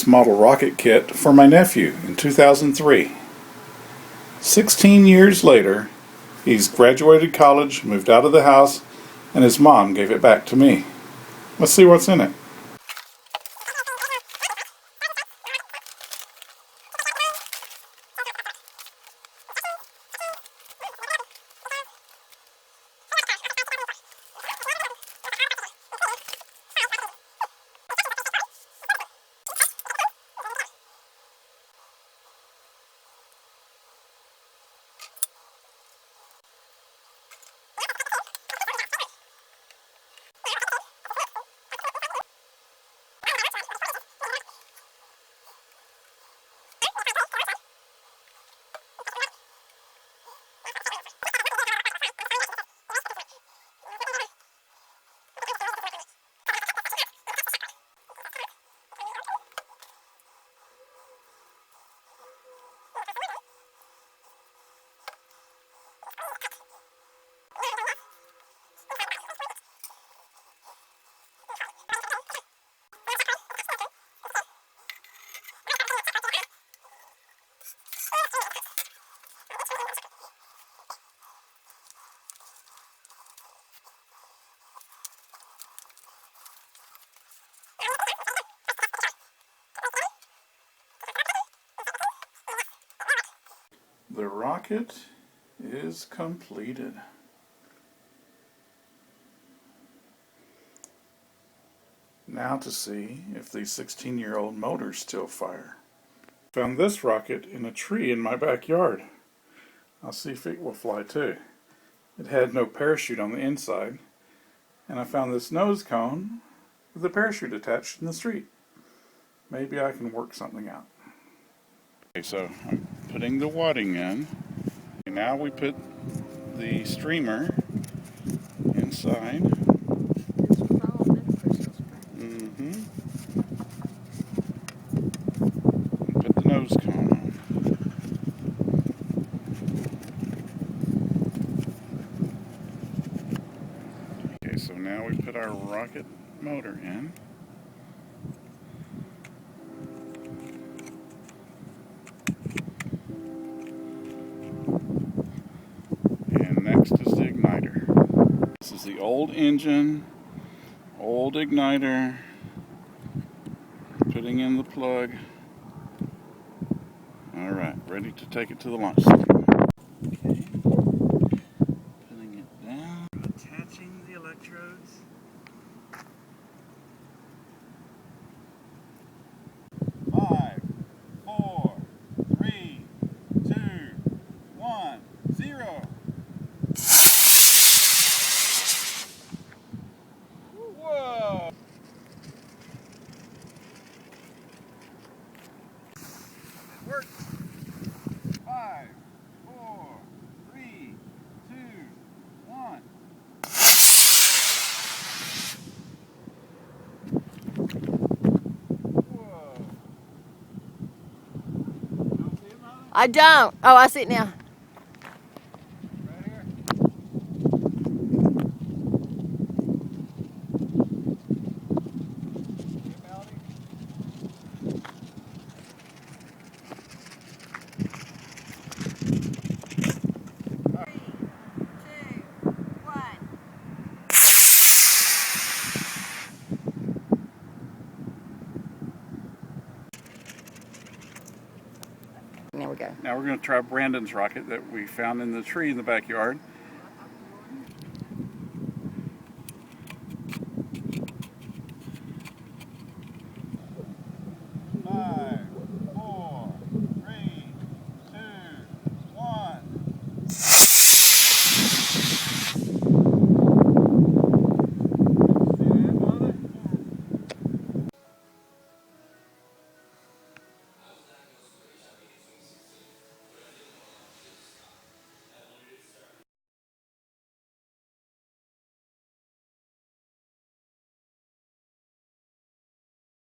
this model rocket kit for my nephew in 2003. 16 years later, he's graduated college, moved out of the house, and his mom gave it back to me. Let's see what's in it. The rocket is completed. Now to see if the 16-year-old motors still fire. Found this rocket in a tree in my backyard. I'll see if it will fly too. It had no parachute on the inside, and I found this nose cone with a parachute attached in the street. Maybe I can work something out. Okay, so I'm putting the wadding in. Now we put the streamer inside. Put the nose cone on. Okay, so now we put our rocket motor in. And next is the igniter. This is the old engine, old igniter. Putting in the plug. Alright, ready to take it to the launch site. Okay. Putting it down. Attaching the electrodes. Five, four, three, two, one, zero. Whoa! It worked. 5, 4, 3, 2, 1. Whoa. You don't see it, Mother? I don't. Oh, I see it now. Right here. Hey, Melody. There we go. Now we're going to try Brandon's rocket that we found in the tree in the backyard.